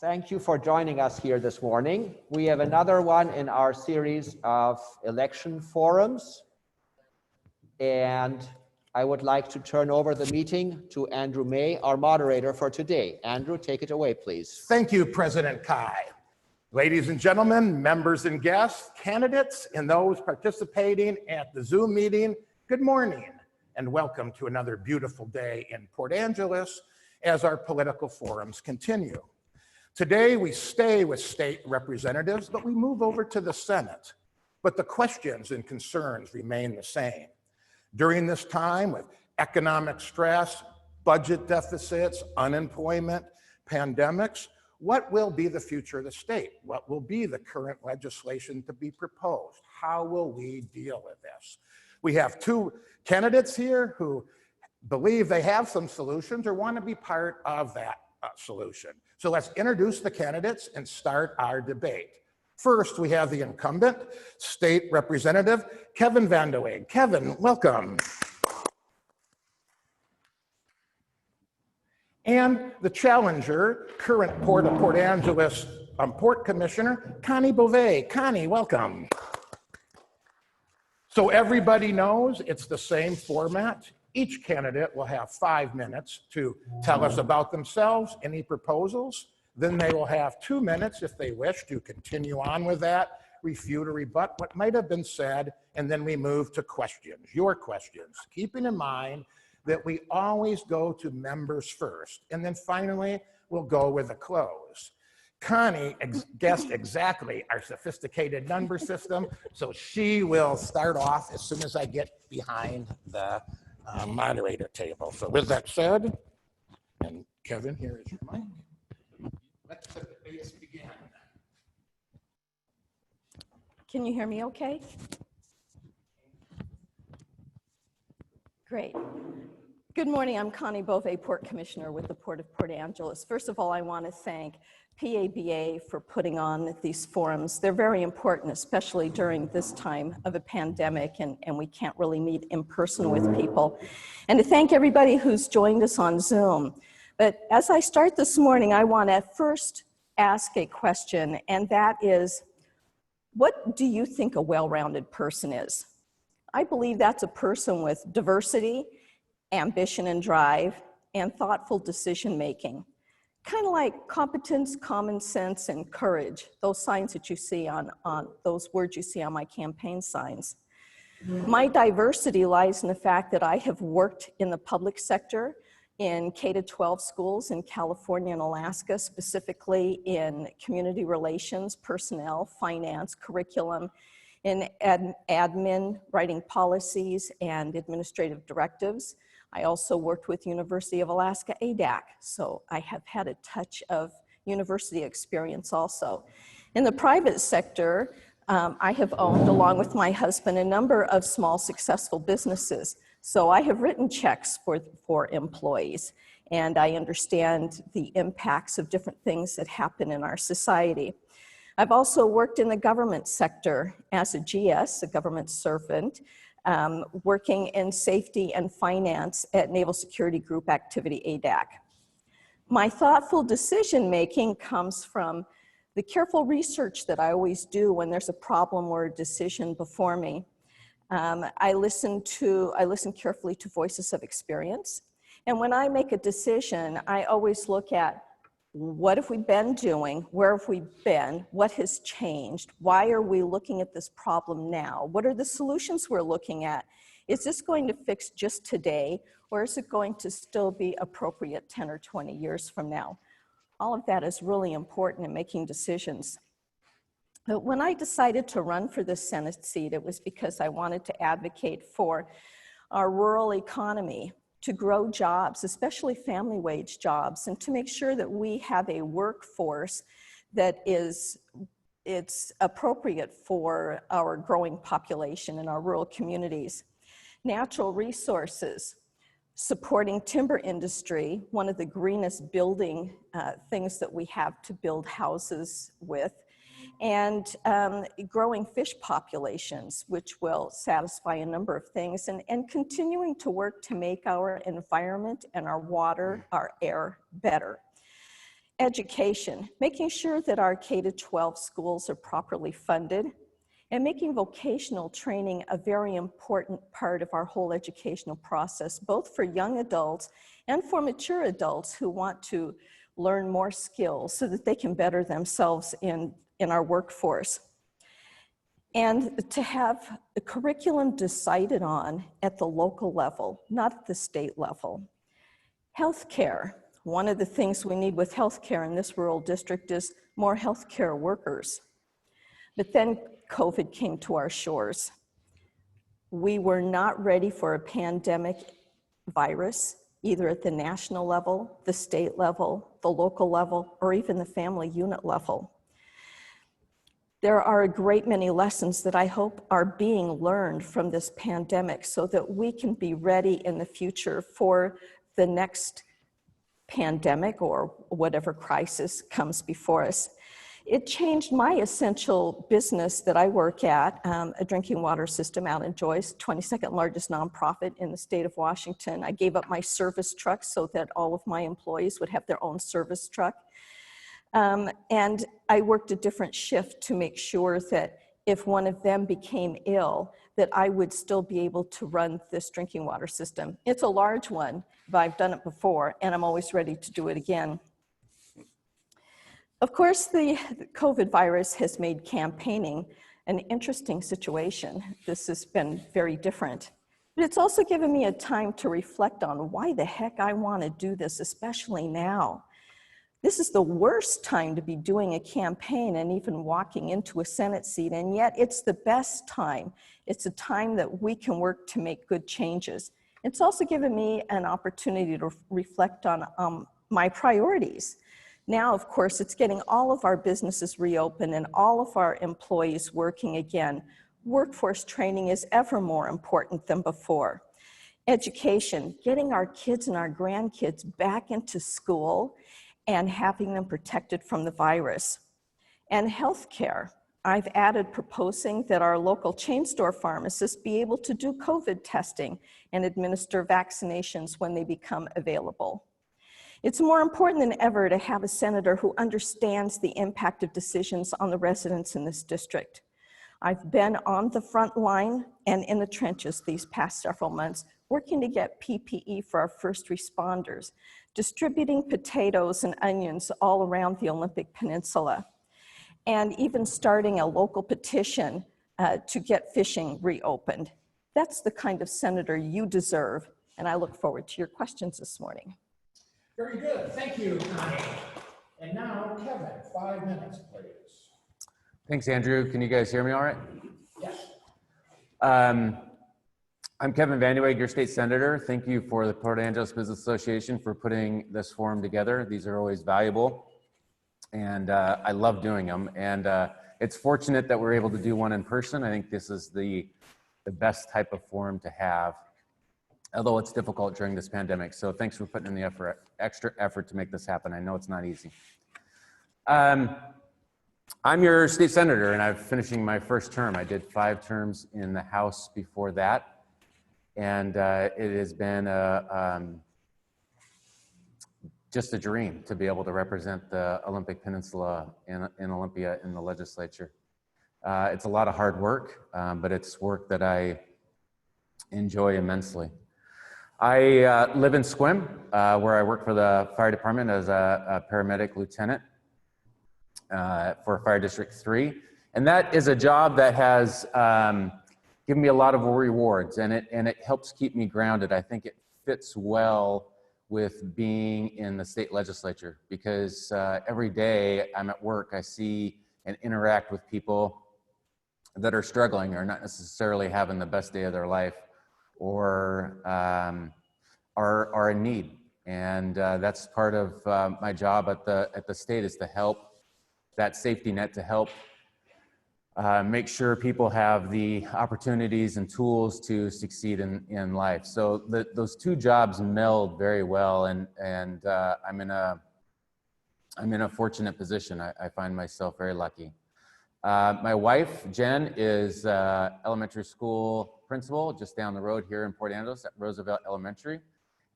Thank you for joining us here this morning. We have another one in our series of election forums. And I would like to turn over the meeting to Andrew May, our moderator for today. Andrew, take it away, please. Thank you, President Kai. Ladies and gentlemen, members and guests, candidates, and those participating at the Zoom meeting, good morning and welcome to another beautiful day in Port Angeles as our political forums continue. Today, we stay with state representatives, but we move over to the Senate. But the questions and concerns remain the same. During this time with economic stress, budget deficits, unemployment, pandemics, what will be the future of the state? What will be the current legislation to be proposed? How will we deal with this? We have two candidates here who believe they have some solutions or want to be part of that solution. So let's introduce the candidates and start our debate. First, we have the incumbent, State Representative Kevin Van De Wege. Kevin, welcome. And the challenger, current Port of Port Angeles Port Commissioner, Connie Beauvais. Connie, welcome. So everybody knows it's the same format. Each candidate will have 5 minutes to tell us about themselves, any proposals. Then they will have 2 minutes, if they wish, to continue on with that, refute or rebut what might have been said, and then we move to questions, your questions, keeping in mind that we always go to members first, and then finally, we'll go with a close. Connie guessed exactly our sophisticated number system, so she will start off as soon as I get behind the moderator table. So with that said, and Kevin, here is your mic. Let the debate begin. Can you hear me okay? Great. Good morning, I'm Connie Beauvais, Port Commissioner with the Port of Port Angeles. First of all, I want to thank PABA for putting on these forums. They're very important, especially during this time of a pandemic and we can't really meet in person with people. And to thank everybody who's joined us on Zoom. But as I start this morning, I want to first ask a question, and that is, what do you think a well-rounded person is? I believe that's a person with diversity, ambition and drive, and thoughtful decision-making. Kind of like competence, common sense, and courage, those signs that you see on those words you see on my campaign signs. My diversity lies in the fact that I have worked in the public sector in K-12 schools in California and Alaska, specifically in community relations, personnel, finance, curriculum, in admin, writing policies and administrative directives. I also worked with University of Alaska ADAC, so I have had a touch of university experience also. In the private sector, I have owned, along with my husband, a number of small successful businesses. So I have written checks for employees, and I understand the impacts of different things that happen in our society. I've also worked in the government sector as a GS, a government servant, working in safety and finance at Naval Security Group Activity ADAC. My thoughtful decision-making comes from the careful research that I always do when there's a problem or a decision before me. I listen carefully to voices of experience. And when I make a decision, I always look at what have we been doing? Where have we been? What has changed? Why are we looking at this problem now? What are the solutions we're looking at? Is this going to fix just today, or is it going to still be appropriate 10 or 20 years from now? All of that is really important in making decisions. But when I decided to run for this Senate seat, it was because I wanted to advocate for our rural economy, to grow jobs, especially family wage jobs, and to make sure that we have a workforce that it's appropriate for our growing population in our rural communities. Natural resources, supporting timber industry, one of the greenest building things that we have to build houses with, and growing fish populations, which will satisfy a number of things, and continuing to work to make our environment and our water, our air better. Education, making sure that our K-12 schools are properly funded, and making vocational training a very important part of our whole educational process, both for young adults and for mature adults who want to learn more skills so that they can better themselves in our workforce. And to have the curriculum decided on at the local level, not at the state level. Healthcare. One of the things we need with healthcare in this rural district is more healthcare workers. But then COVID came to our shores. We were not ready for a pandemic virus, either at the national level, the state level, the local level, or even the family unit level. There are a great many lessons that I hope are being learned from this pandemic so that we can be ready in the future for the next pandemic or whatever crisis comes before us. It changed my essential business that I work at, a drinking water system out in Joyce, 22nd largest nonprofit in the state of Washington. I gave up my service truck so that all of my employees would have their own service truck. And I worked a different shift to make sure that if one of them became ill, that I would still be able to run this drinking water system. It's a large one, but I've done it before, and I'm always ready to do it again. Of course, the COVID virus has made campaigning an interesting situation. This has been very different. But it's also given me a time to reflect on why the heck I want to do this, especially now. This is the worst time to be doing a campaign and even walking into a Senate seat, and yet it's the best time. It's a time that we can work to make good changes. It's also given me an opportunity to reflect on my priorities. Now, of course, it's getting all of our businesses reopened and all of our employees working again. Workforce training is ever more important than before. Education, getting our kids and our grandkids back into school and having them protected from the virus. And healthcare, I've added proposing that our local chain store pharmacists be able to do COVID testing and administer vaccinations when they become available. It's more important than ever to have a senator who understands the impact of decisions on the residents in this district. I've been on the front line and in the trenches these past several months, working to get PPE for our first responders, distributing potatoes and onions all around the Olympic Peninsula, and even starting a local petition to get fishing reopened. That's the kind of senator you deserve, and I look forward to your questions this morning. Very good. Thank you, Connie. And now, Kevin, 5 minutes, please. Thanks, Andrew. Can you guys hear me all right? Yes. I'm Kevin Van De Wege, your state senator. Thank you for the Port Angeles Business Association for putting this forum together. These are always valuable, and I love doing them. And it's fortunate that we're able to do one in person. I think this is the best type of forum to have, although it's difficult during this pandemic. So thanks for putting in the extra effort to make this happen. I know it's not easy. I'm your state senator, and I'm finishing my first term. I did 5 terms in the House before that. And it has been just a dream to be able to represent the Olympic Peninsula in Olympia in the legislature. It's a lot of hard work, but it's work that I enjoy immensely. I live in Sequim, where I work for the fire department as a paramedic lieutenant for Fire District 3. And that is a job that has given me a lot of rewards, and it helps keep me grounded. I think it fits well with being in the state legislature, because every day I'm at work, I see and interact with people that are struggling or not necessarily having the best day of their life, or are in need. And that's part of my job at the state, is to help that safety net, to help make sure people have the opportunities and tools to succeed in life. So those two jobs meld very well, and I'm in a fortunate position. I find myself very lucky. My wife, Jen, is elementary school principal just down the road here in Port Angeles at Roosevelt Elementary.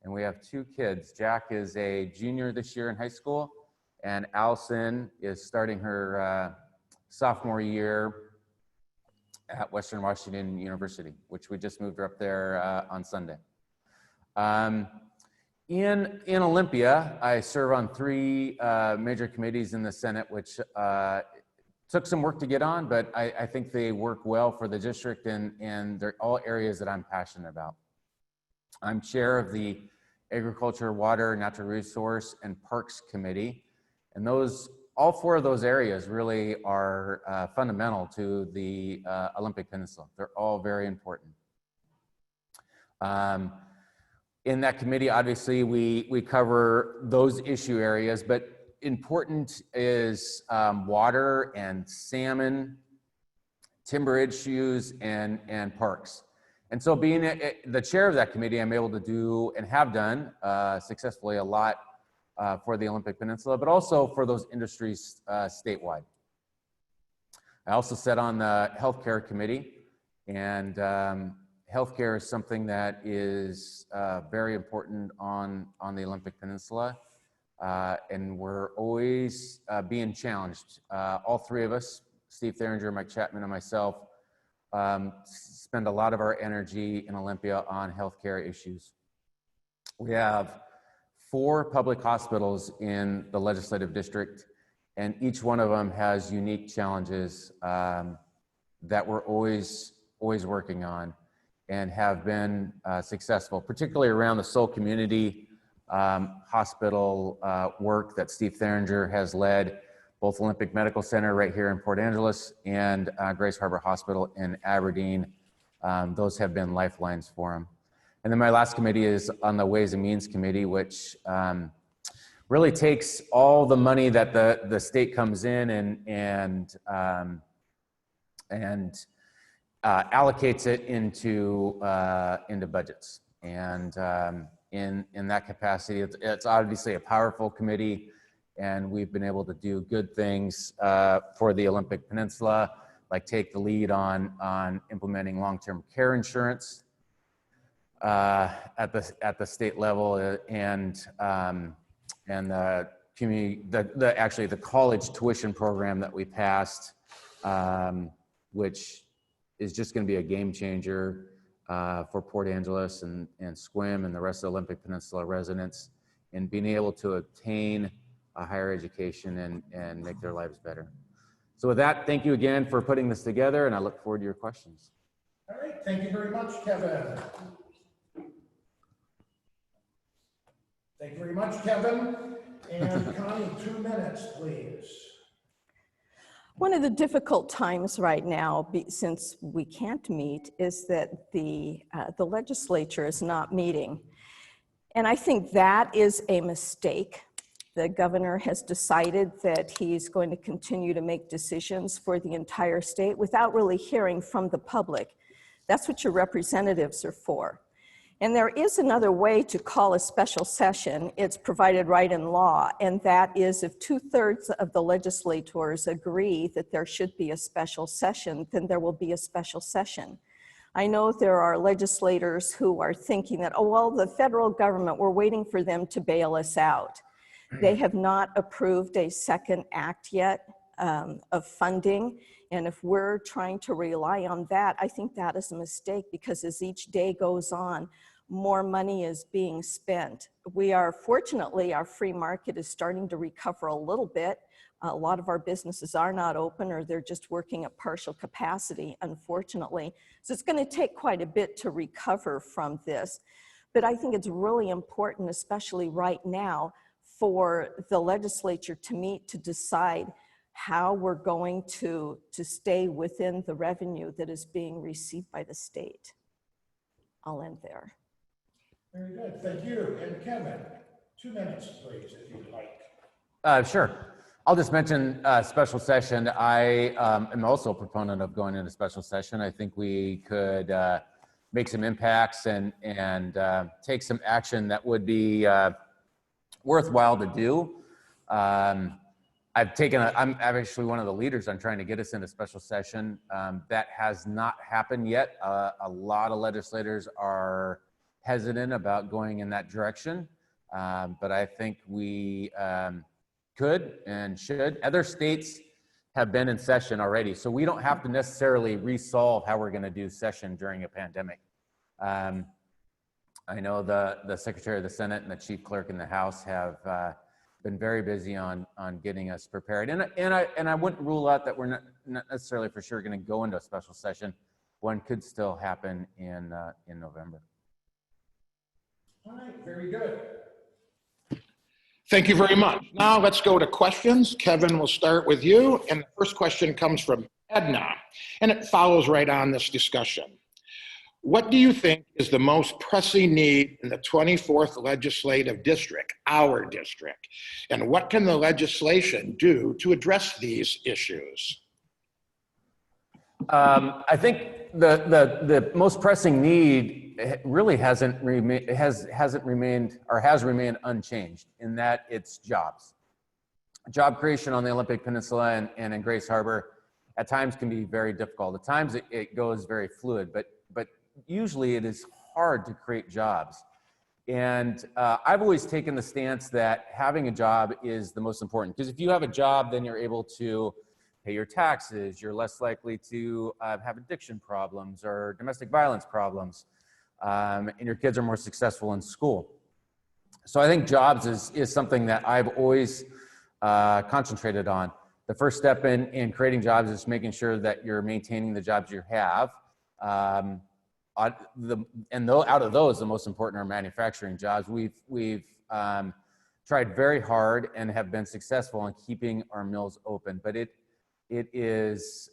And we have 2 kids. Jack is a junior this year in high school, and Allison is starting her sophomore year at Western Washington University, which we just moved her up there on Sunday. In Olympia, I serve on 3 major committees in the Senate, which took some work to get on, but I think they work well for the district, and they're all areas that I'm passionate about. I'm chair of the Agriculture, Water, Natural Resource, and Parks Committee, and all 4 of those areas really are fundamental to the Olympic Peninsula. They're all very important. In that committee, obviously, we cover those issue areas, but important is water and salmon, timber issues, and parks. And so being the chair of that committee, I'm able to do and have done successfully a lot for the Olympic Peninsula, but also for those industries statewide. I also sit on the healthcare committee, and healthcare is something that is very important on the Olympic Peninsula, and we're always being challenged. All 3 of us, Steve Theringer, Mike Chapman, and myself, spend a lot of our energy in Olympia on healthcare issues. We have 4 public hospitals in the legislative district, and each one of them has unique challenges that we're always working on and have been successful, particularly around the Seoul Community Hospital work that Steve Theringer has led, both Olympic Medical Center right here in Port Angeles and Grace Harbor Hospital in Aberdeen. Those have been lifelines for him. And then my last committee is on the Ways and Means Committee, which really takes all the money that the state comes in and allocates it into budgets. And in that capacity, it's obviously a powerful committee, and we've been able to do good things for the Olympic Peninsula, like take the lead on implementing long-term care insurance at the state level, and the community, actually the college tuition program that we passed, which is just going to be a game changer for Port Angeles and SWIM and the rest of the Olympic Peninsula residents in being able to obtain a higher education and make their lives better. So with that, thank you again for putting this together, and I look forward to your questions. All right, thank you very much, Kevin. Thank you very much, Kevin. And Connie, 2 minutes, please. One of the difficult times right now, since we can't meet, is that the legislature is not meeting. And I think that is a mistake. The governor has decided that he's going to continue to make decisions for the entire state without really hearing from the public. That's what your representatives are for. And there is another way to call a special session. It's provided right in law, and that is if 2/3 of the legislators agree that there should be a special session, then there will be a special session. I know there are legislators who are thinking that, oh, well, the federal government, we're waiting for them to bail us out. They have not approved a second act yet of funding. And if we're trying to rely on that, I think that is a mistake, because as each day goes on, more money is being spent. Fortunately, our free market is starting to recover a little bit. A lot of our businesses are not open, or they're just working at partial capacity, unfortunately. So it's going to take quite a bit to recover from this. But I think it's really important, especially right now, for the legislature to meet to decide how we're going to stay within the revenue that is being received by the state. I'll end there. Very good, thank you. And Kevin, 2 minutes, please, if you'd like. Sure. I'll just mention special session. I am also a proponent of going into special session. I think we could make some impacts and take some action that would be worthwhile to do. I'm actually one of the leaders on trying to get us into special session. That has not happened yet. A lot of legislators are hesitant about going in that direction. But I think we could and should. Other states have been in session already, so we don't have to necessarily resolve how we're going to do session during a pandemic. I know the Secretary of the Senate and the Chief Clerk in the House have been very busy on getting us prepared, and I wouldn't rule out that we're not necessarily for sure going to go into a special session. One could still happen in November. All right, very good. Thank you very much. Now let's go to questions. Kevin, we'll start with you. And the first question comes from Edna, and it follows right on this discussion. What do you think is the most pressing need in the 24th legislative district, our district? And what can the legislation do to address these issues? I think the most pressing need really has remained unchanged, in that it's jobs. Job creation on the Olympic Peninsula and in Grace Harbor at times can be very difficult. At times it goes very fluid, but usually it is hard to create jobs. And I've always taken the stance that having a job is the most important, because if you have a job, then you're able to pay your taxes, you're less likely to have addiction problems or domestic violence problems, and your kids are more successful in school. So I think jobs is something that I've always concentrated on. The first step in creating jobs is making sure that you're maintaining the jobs you have. Out of those, the most important are manufacturing jobs. We've tried very hard and have been successful in keeping our mills open, but it is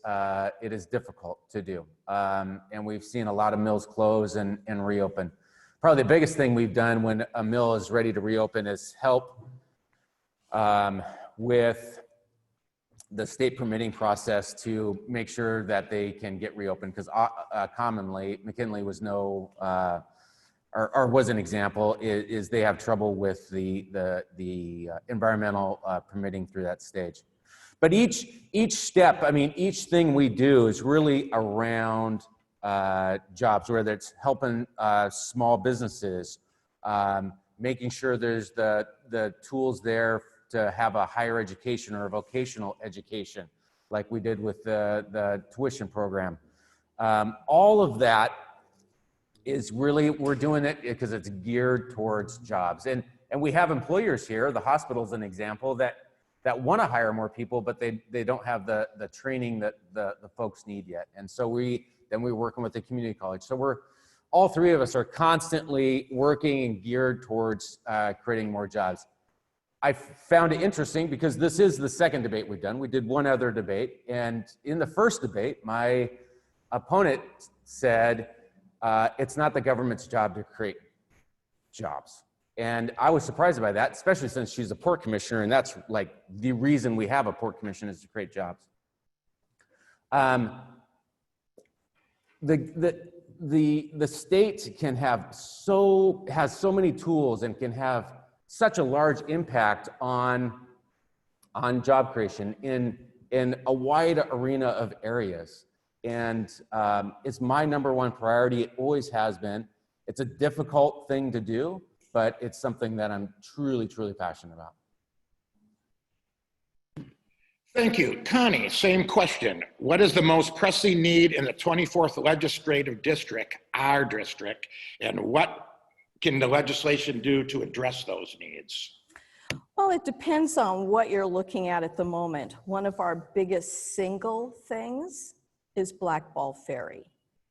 difficult to do. And we've seen a lot of mills close and reopen. Probably the biggest thing we've done when a mill is ready to reopen is help with the state permitting process to make sure that they can get reopened, because commonly McKinley was was an example, is they have trouble with the environmental permitting through that stage. But each step, I mean, each thing we do is really around jobs, whether it's helping small businesses, making sure there's the tools there to have a higher education or a vocational education, like we did with the tuition program. All of that is really, we're doing it because it's geared towards jobs. And we have employers here, the hospital's an example, that want to hire more people, but they don't have the training that the folks need yet. And so we're working with the community college. So all three of us are constantly working and geared towards creating more jobs. I found it interesting because this is the second debate we've done. We did one other debate, and in the first debate, my opponent said, it's not the government's job to create jobs. And I was surprised by that, especially since she's a port commissioner, and that's like the reason we have a port commission is to create jobs. The state has so many tools and can have such a large impact on job creation in a wide arena of areas. And it's my number one priority. It always has been. It's a difficult thing to do, but it's something that I'm truly, truly passionate about. Thank you. Connie, same question. What is the most pressing need in the 24th legislative district, our district, and what can the legislation do to address those needs? Well, it depends on what you're looking at the moment. One of our biggest single things is Blackball Ferry.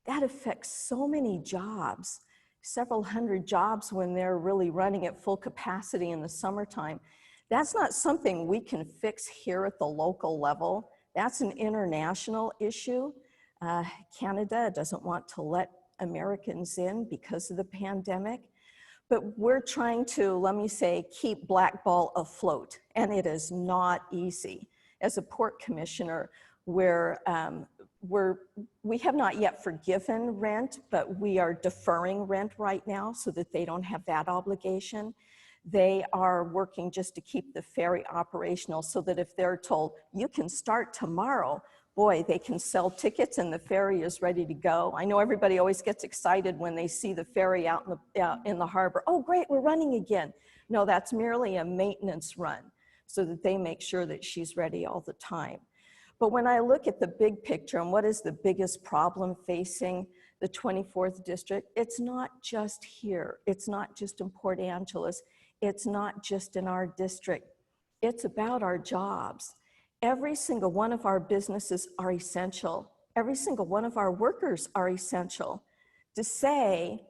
That affects so many jobs, several hundred jobs when they're really running at full capacity in the summertime. That's not something we can fix here at the local level. That's an international issue. Canada doesn't want to let Americans in because of the pandemic. But we're trying to, let me say, keep Blackball afloat, and it is not easy. As a port commissioner, we have not yet forgiven rent, but we are deferring rent right now so that they don't have that obligation. They are working just to keep the ferry operational so that if they're told, you can start tomorrow, boy, they can sell tickets and the ferry is ready to go. I know everybody always gets excited when they see the ferry out in the harbor. Oh, great, we're running again. No, that's merely a maintenance run. so that they make sure that she's ready all the time. But when I look at the big picture and what is the biggest problem facing the 24th district, it's not just here. It's not just in Port Angeles. It's not just in our district. It's about our jobs. Every single one of our businesses are essential. Every single one of our workers are essential. To say,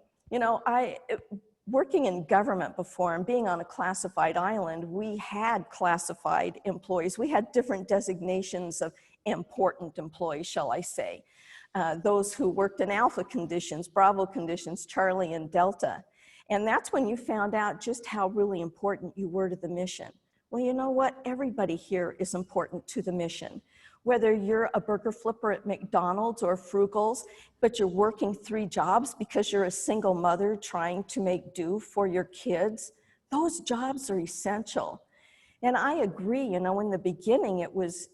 working in government before and being on a classified island, we had classified employees. We had different designations of important employees, shall I say. Those who worked in Alpha conditions, Bravo conditions, Charlie and Delta. And that's when you found out just how really important you were to the mission. Well, you know what? Everybody here is important to the mission. Whether you're a burger flipper at McDonald's or Frugal's, but you're working 3 jobs because you're a single mother trying to make do for your kids, those jobs are essential. And I agree, in the beginning it was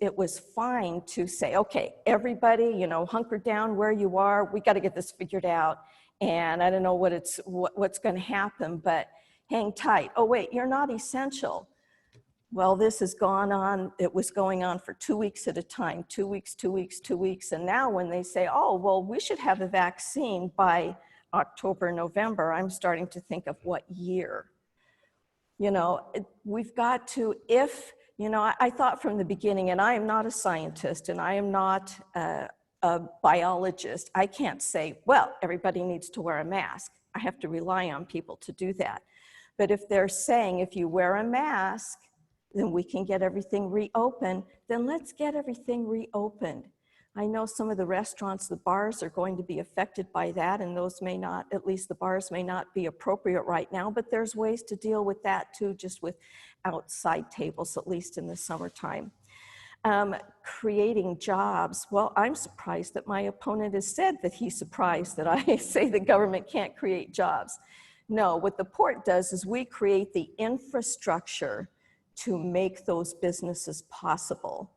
fine to say, okay, everybody, hunker down where you are, we got to get this figured out. And I don't know what's going to happen, but hang tight. Oh wait, you're not essential. Well, this has gone on, it was going on for 2 weeks at a time, 2 weeks, 2 weeks, 2 weeks. And now when they say, oh, well, we should have a vaccine by October, November, I'm starting to think of what year. We've got to, I thought from the beginning, and I am not a scientist and I am not a biologist. I can't say, well, everybody needs to wear a mask. I have to rely on people to do that. But if they're saying, if you wear a mask, then we can get everything reopened, then let's get everything reopened. I know some of the restaurants, the bars are going to be affected by that, and those may not, at least the bars may not be appropriate right now, but there's ways to deal with that too, just with outside tables, at least in the summertime. Creating jobs, well, I'm surprised that my opponent has said that he's surprised that I say the government can't create jobs. No, what the port does is we create the infrastructure to make those businesses possible,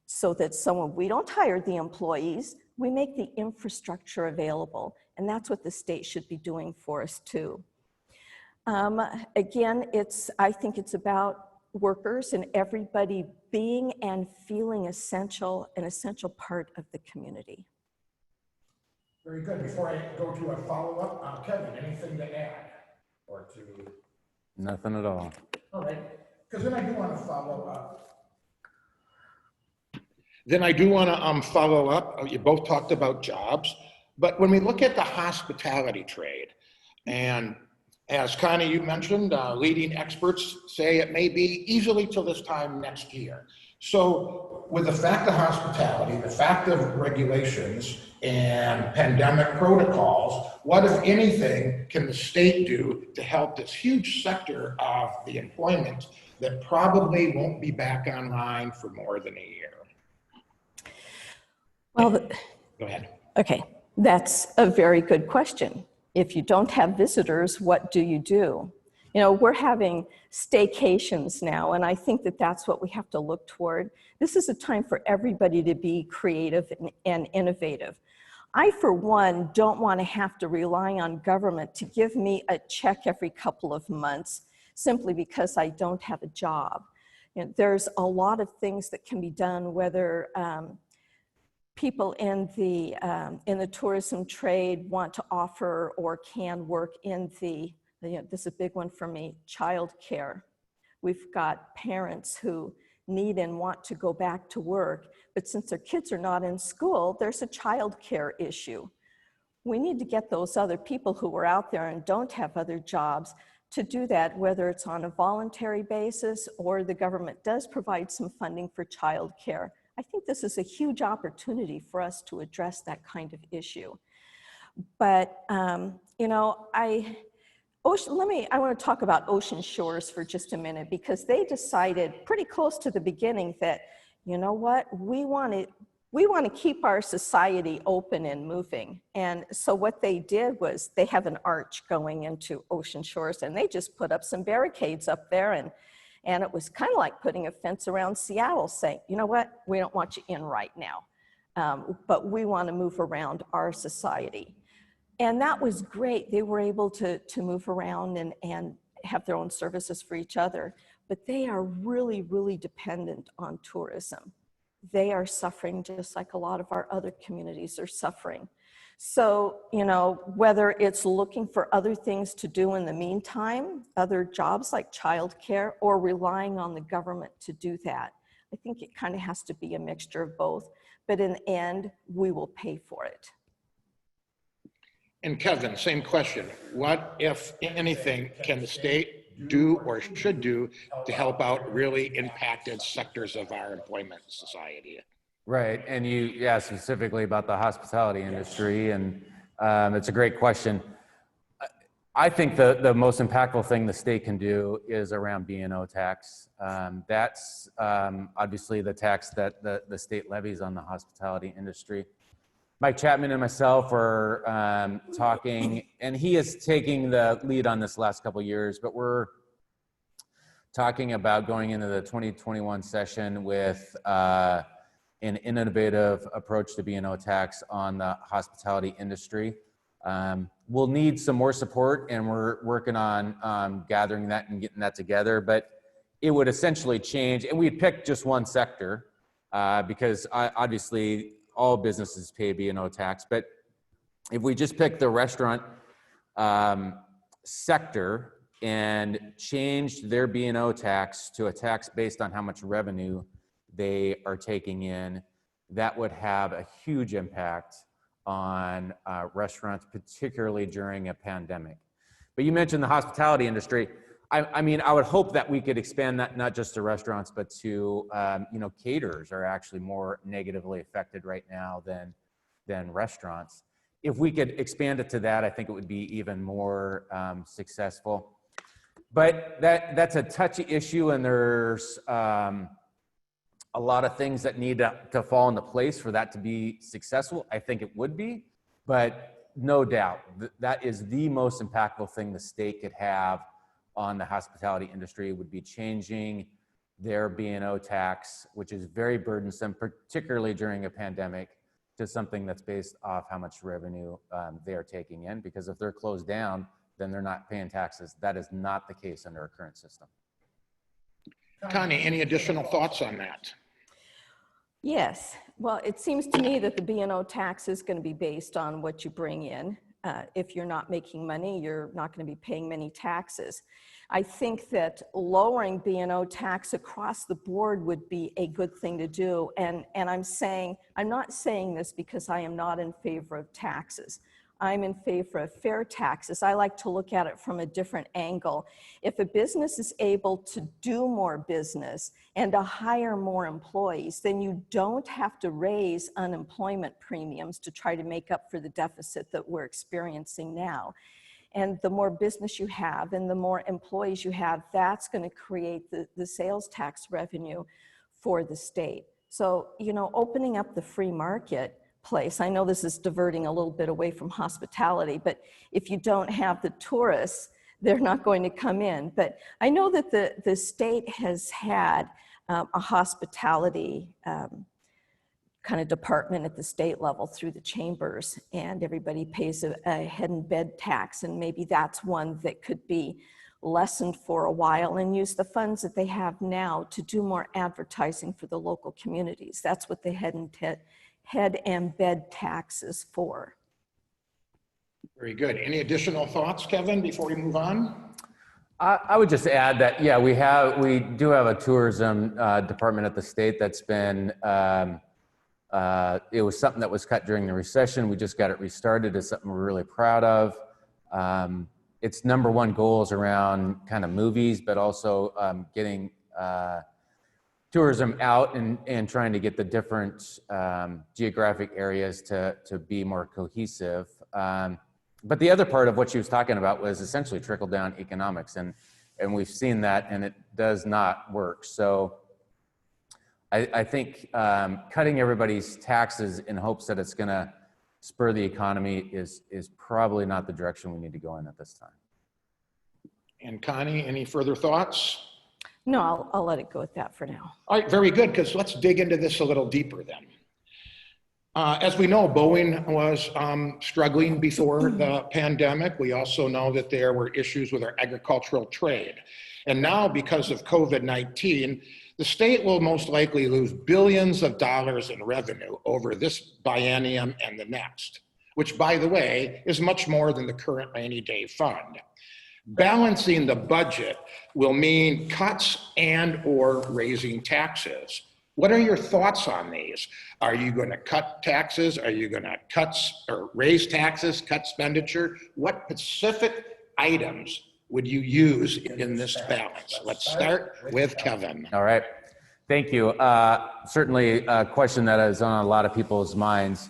so that we don't hire the employees, we make the infrastructure available, and that's what the state should be doing for us too. Again, I think it's about workers and everybody being and feeling essential, an essential part of the community. Very good. Before I go to a follow-up, Kevin, anything to add or to? Nothing at all. All right, because then I do want to follow up. You both talked about jobs, but when we look at the hospitality trade, and as Connie, you mentioned, leading experts say it may be easily till this time next year. So with the fact of hospitality, the fact of regulations and pandemic protocols, what, if anything, can the state do to help this huge sector of the employment that probably won't be back online for more than a year? Well, Go ahead. okay, that's a very good question. If you don't have visitors, what do you do? We're having staycations now, and I think that that's what we have to look toward. This is a time for everybody to be creative and innovative. I, for one, don't want to have to rely on government to give me a check every couple of months simply because I don't have a job. There's a lot of things that can be done, whether people in the tourism trade want to offer or can work in this is a big one for me, childcare. We've got parents who need and want to go back to work, but since their kids are not in school, there's a childcare issue. We need to get those other people who are out there and don't have other jobs to do that, whether it's on a voluntary basis or the government does provide some funding for childcare. I think this is a huge opportunity for us to address that kind of issue. But, I want to talk about Ocean Shores for just a minute, because they decided pretty close to the beginning that, you know what, we want to keep our society open and moving. And so what they did was they have an arch going into Ocean Shores, and they just put up some barricades up there, and it was kind of like putting a fence around Seattle saying, you know what, we don't want you in right now, but we want to move around our society. And that was great. They were able to move around and have their own services for each other. but they are really, really dependent on tourism. They are suffering just like a lot of our other communities are suffering. So, you know, whether it's looking for other things to do in the meantime, other jobs like childcare, or relying on the government to do that, I think it kind of has to be a mixture of both. But in the end, we will pay for it. And Kevin, same question. What, if anything, can the state do or should do to help out really impacted sectors of our employment society? Right, and you asked specifically about the hospitality industry, and it's a great question. I think the most impactful thing the state can do is around B&O tax. That's obviously the tax that the state levies on the hospitality industry. Mike Chapman and myself are talking, and he is taking the lead on this last couple of years, but we're talking about going into the 2021 session with an innovative approach to B&O tax on the hospitality industry. We'll need some more support, and we're working on gathering that and getting that together, but it would essentially change, and we'd pick just one sector because obviously all businesses pay B&O tax, but if we just pick the restaurant sector and changed their B&O tax to a tax based on how much revenue they are taking in, that would have a huge impact on restaurants, particularly during a pandemic. But you mentioned the hospitality industry. I mean, I would hope that we could expand that not just to restaurants, but to, you know, caterers are actually more negatively affected right now than restaurants. If we could expand it to that, I think it would be even more successful. But that's a touchy issue, and there's a lot of things that need to fall into place for that to be successful. I think it would be, but no doubt that is the most impactful thing the state could have on the hospitality industry, would be changing their B&O tax, which is very burdensome, particularly during a pandemic, to something that's based off how much revenue they are taking in. Because if they're closed down, then they're not paying taxes. That is not the case under our current system. Connie, any additional thoughts on that? Yes, well, it seems to me that the B&O tax is going to be based on what you bring in. If you're not making money, you're not going to be paying many taxes. I think that lowering B&O tax across the board would be a good thing to do. And I'm not saying this because I am not in favor of taxes. I'm in favor of fair taxes. I like to look at it from a different angle. If a business is able to do more business and to hire more employees, then you don't have to raise unemployment premiums to try to make up for the deficit that we're experiencing now. And the more business you have and the more employees you have, that's going to create the sales tax revenue for the state. So, you know, opening up the free market place. I know this is diverting a little bit away from hospitality, but if you don't have the tourists, they're not going to come in. But I know that the state has had a hospitality kind of department at the state level through the chambers, and everybody pays a head and bed tax, and maybe that's one that could be lessened for a while and use the funds that they have now to do more advertising for the local communities. That's what the head and bed tax is for. Very good. Any additional thoughts, Kevin, before we move on? I would just add that, yeah, we do have a tourism department at the state that's been, it was something that was cut during the recession. We just got it restarted. It's something we're really proud of. Its number one goal is around kind of movies, but also getting tourism out and trying to get the different geographic areas to be more cohesive. But the other part of what she was talking about was essentially trickle down economics, and we've seen that, and it does not work. So I think cutting everybody's taxes in hopes that it's going to spur the economy is probably not the direction we need to go in at this time. And Connie, any further thoughts? No, I'll let it go at that for now. All right, very good, because let's dig into this a little deeper then. As we know, Boeing was struggling before the pandemic. We also know that there were issues with our agricultural trade. And now, because of COVID-19, the state will most likely lose billions of dollars in revenue over this biennium and the next, which, by the way, is much more than the current rainy day fund. Balancing the budget will mean cuts and/or raising taxes. What are your thoughts on these? Are you going to cut taxes? Are you going to raise taxes, cut expenditure? What specific items would you use in this balance? Let's start with Kevin. All right. Thank you. Certainly a question that is on a lot of people's minds.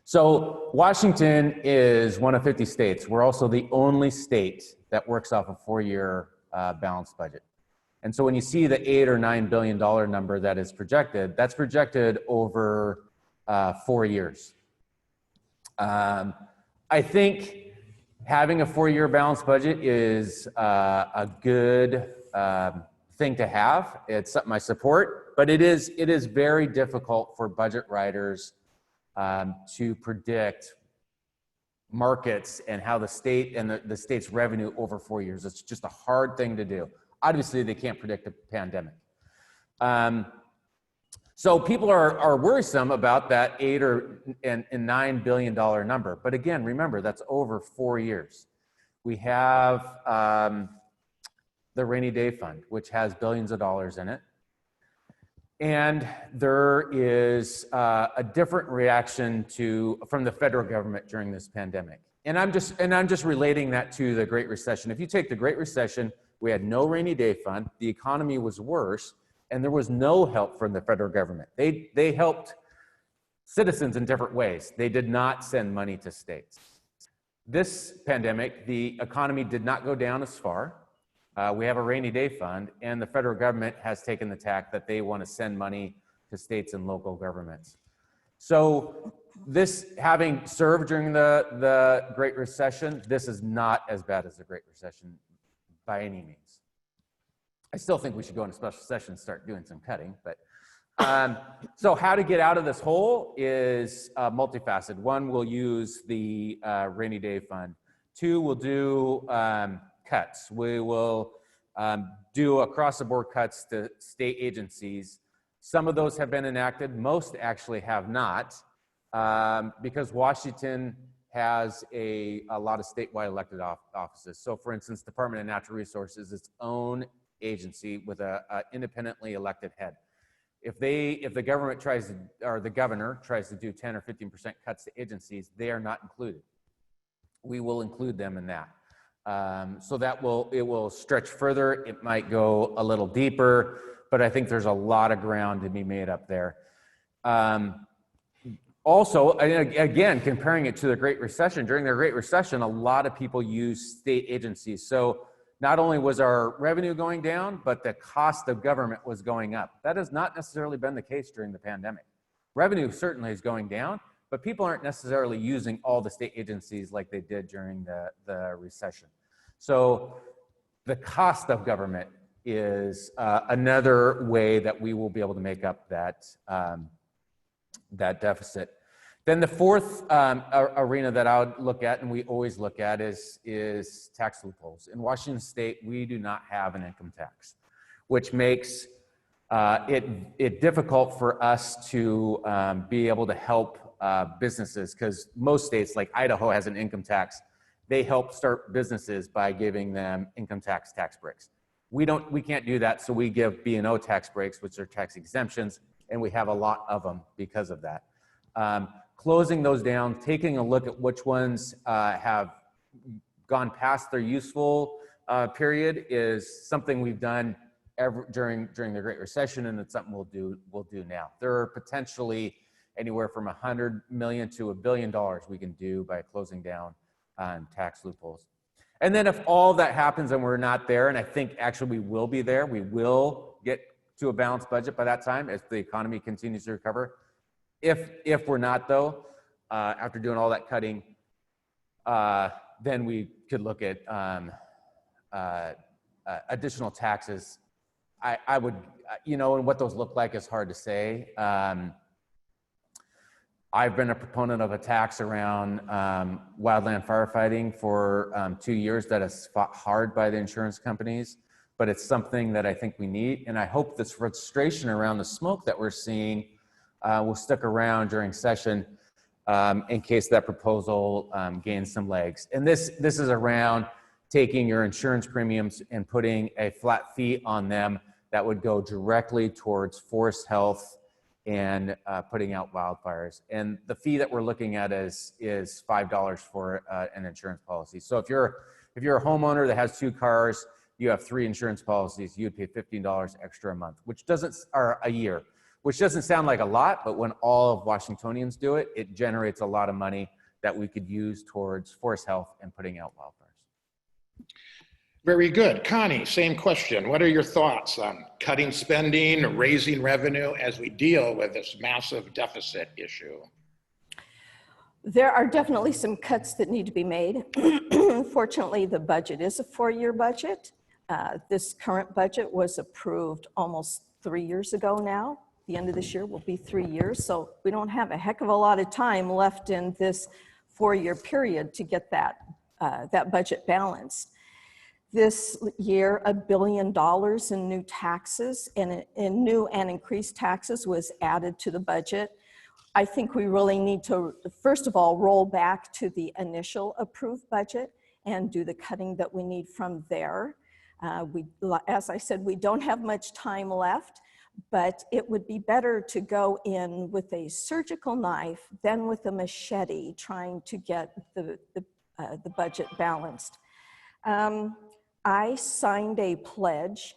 So Washington is one of 50 states. We're also the only state that works off a 4-year balanced budget. And so when you see the $8 or $9 billion number that is projected, that's projected over 4 years. I think having a 4-year balanced budget is a good thing to have. It's something I support, but it is very difficult for budget writers to predict markets and how the state and the state's revenue over 4 years. It's just a hard thing to do. Obviously, they can't predict a pandemic. So people are worrisome about that $8 and $9 billion number. But again, remember, that's over 4 years. We have the rainy day fund, which has billions of dollars in it. And there is a different reaction from the federal government during this pandemic. And I'm just relating that to the Great Recession. If you take the Great Recession, we had no rainy day fund, the economy was worse, and there was no help from the federal government. They helped citizens in different ways. They did not send money to states. This pandemic, the economy did not go down as far. We have a rainy day fund, and the federal government has taken the tack that they want to send money to states and local governments. So this, having served during the Great Recession, this is not as bad as the Great Recession by any means. I still think we should go into special session and start doing some cutting, but so how to get out of this hole is multifaceted. One, we'll use the rainy day fund. Two, we'll do cuts. We will do across the board cuts to state agencies. Some of those have been enacted. Most actually have not, because Washington has a lot of statewide elected offices. So for instance, Department of Natural Resources is its own agency with a independently elected head. If the government tries to, or the governor tries to do 10 or 15% cuts to agencies, they are not included. We will include them in that. So it will stretch further. It might go a little deeper, but I think there's a lot of ground to be made up there. Also, again, comparing it to the Great Recession, during the Great Recession, a lot of people used state agencies. So not only was our revenue going down, but the cost of government was going up. That has not necessarily been the case during the pandemic. Revenue certainly is going down, but people aren't necessarily using all the state agencies like they did during the recession. So the cost of government is another way that we will be able to make up that deficit. Then the fourth arena that I would look at, and we always look at, is tax loopholes. In Washington State, we do not have an income tax, which makes it difficult for us to be able to help businesses, because most states, like Idaho, has an income tax. They help start businesses by giving them income tax breaks. We can't do that, so we give B&O tax breaks, which are tax exemptions, and we have a lot of them because of that. Closing those down, taking a look at which ones have gone past their useful period is something we've done during the Great Recession, and it's something we'll do now. There are potentially anywhere from $100 million to $1 billion we can do by closing down tax loopholes. And then if all that happens and we're not there, and I think actually we will be there, we will get to a balanced budget by that time as the economy continues to recover. If we're not, though, after doing all that cutting, then we could look at additional taxes. I would, and what those look like is hard to say. I've been a proponent of a tax around wildland firefighting for 2 years that is fought hard by the insurance companies, but it's something that I think we need. And I hope this frustration around the smoke that we're seeing will stick around during session in case that proposal gains some legs. And this is around taking your insurance premiums and putting a flat fee on them that would go directly towards forest health and putting out wildfires. And the fee that we're looking at is $5 for an insurance policy. So if you're a homeowner that has 2 cars, you have 3 insurance policies, you'd pay $15 extra a month, or a year, which doesn't sound like a lot, but when all of Washingtonians do it, it generates a lot of money that we could use towards forest health and putting out wildfires. Very good. Connie, same question. What are your thoughts on cutting spending, raising revenue as we deal with this massive deficit issue? There are definitely some cuts that need to be made. Fortunately, the budget is a 4-year budget. This current budget was approved almost 3 years ago now. The end of this year will be 3 years. So we don't have a heck of a lot of time left in this 4-year period to get that budget balanced. This year, $1 billion in new taxes and in new and increased taxes was added to the budget. I think we really need to, first of all, roll back to the initial approved budget and do the cutting that we need from there. As I said, we don't have much time left, but it would be better to go in with a surgical knife than with a machete trying to get the budget balanced. I signed a pledge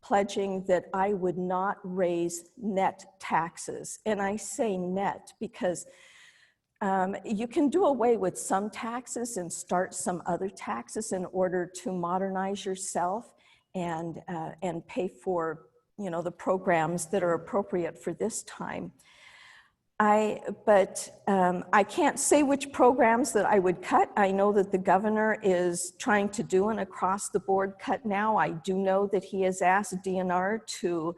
pledging that I would not raise net taxes. And I say net because you can do away with some taxes and start some other taxes in order to modernize yourself and pay for, the programs that are appropriate for this time. But I can't say which programs that I would cut. I know that the governor is trying to do an across-the-board cut now. I do know that he has asked DNR to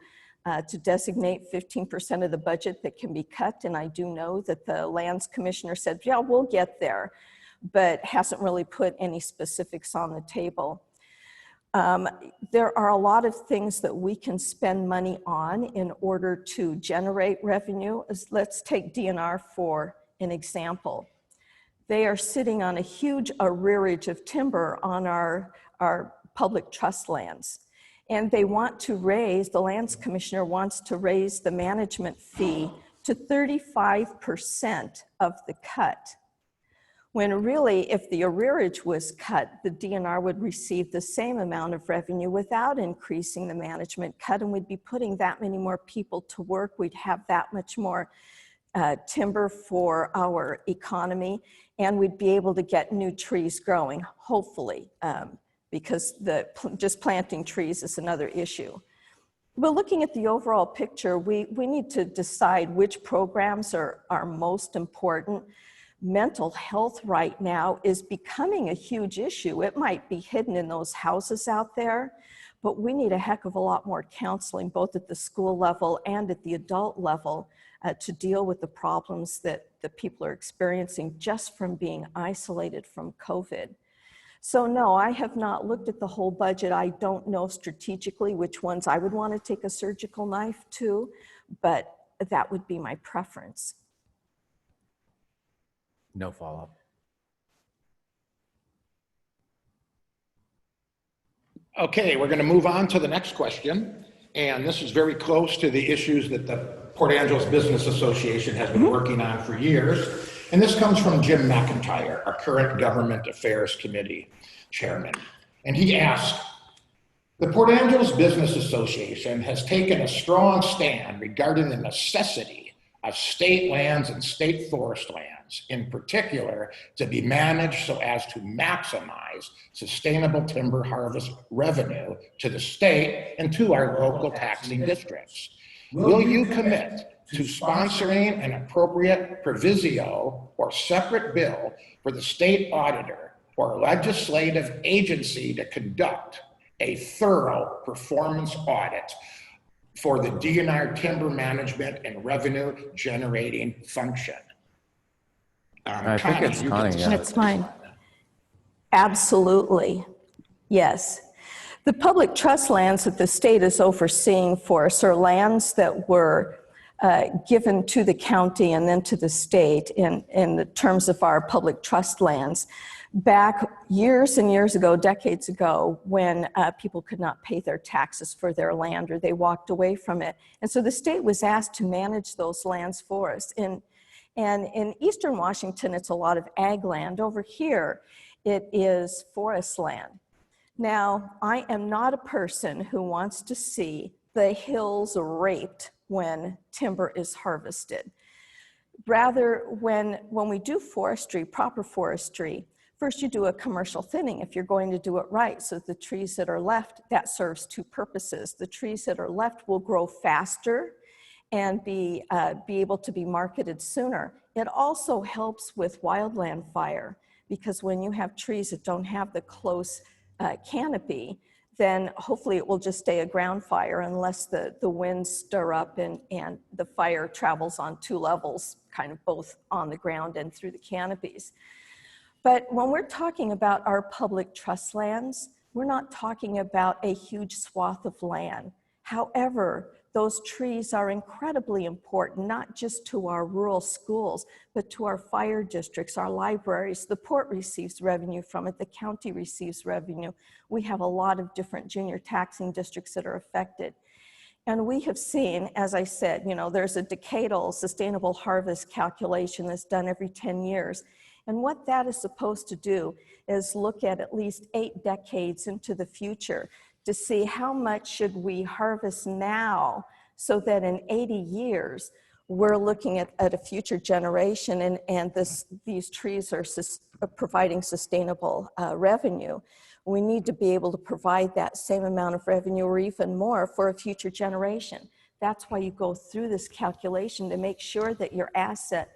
designate 15% of the budget that can be cut, and I do know that the lands commissioner said, yeah, we'll get there, but hasn't really put any specifics on the table. There are a lot of things that we can spend money on in order to generate revenue. Let's take DNR for an example. They are sitting on a huge arrearage of timber on our public trust lands. And they want to raise, the lands commissioner wants to raise the management fee to 35% of the cut. When really, if the arrearage was cut, the DNR would receive the same amount of revenue without increasing the management cut, and we'd be putting that many more people to work. We'd have that much more timber for our economy, and we'd be able to get new trees growing, hopefully, because just planting trees is another issue. But looking at the overall picture, we need to decide which programs are most important. Mental health right now is becoming a huge issue. It might be hidden in those houses out there, but we need a heck of a lot more counseling, both at the school level and at the adult level, to deal with the problems that the people are experiencing just from being isolated from COVID. So no, I have not looked at the whole budget. I don't know strategically which ones I would want to take a surgical knife to, but that would be my preference. No follow-up. Okay, we're going to move on to the next question. And this is very close to the issues that the Port Angeles Business Association has been working on for years. And this comes from Jim McIntyre, our current Government Affairs Committee chairman. And he asked, the Port Angeles Business Association has taken a strong stand regarding the necessity of state lands and state forest lands, in particular, to be managed so as to maximize sustainable timber harvest revenue to the state and to our local taxing districts. Will you commit to sponsoring an appropriate proviso or separate bill for the state auditor or legislative agency to conduct a thorough performance audit for the DNR timber management and revenue generating function? I think it's Connie. Yeah. That's fine. Absolutely. Yes. The public trust lands that the state is overseeing for us are lands that were given to the county and then to the state in the terms of our public trust lands back years and years ago, decades ago, when people could not pay their taxes for their land or they walked away from it. And so the state was asked to manage those lands for us. And in Eastern Washington, it's a lot of ag land. Over here, it is forest land. Now, I am not a person who wants to see the hills raped when timber is harvested. Rather, when we do forestry, proper forestry, first you do a commercial thinning if you're going to do it right, so the trees that are left, that serves two purposes. The trees that are left will grow faster and be able to be marketed sooner. It also helps with wildland fire, because when you have trees that don't have the close canopy, then hopefully it will just stay a ground fire unless the winds stir up and the fire travels on two levels, kind of both on the ground and through the canopies. But when we're talking about our public trust lands, we're not talking about a huge swath of land. However, those trees are incredibly important, not just to our rural schools, but to our fire districts, our libraries. The port receives revenue from it, the county receives revenue. We have a lot of different junior taxing districts that are affected. And we have seen, as I said, there's a decadal sustainable harvest calculation that's done every 10 years. And what that is supposed to do is look at least 8 decades into the future to see how much should we harvest now so that in 80 years, we're looking at a future generation and these trees are providing sustainable revenue. We need to be able to provide that same amount of revenue or even more for a future generation. That's why you go through this calculation to make sure that your asset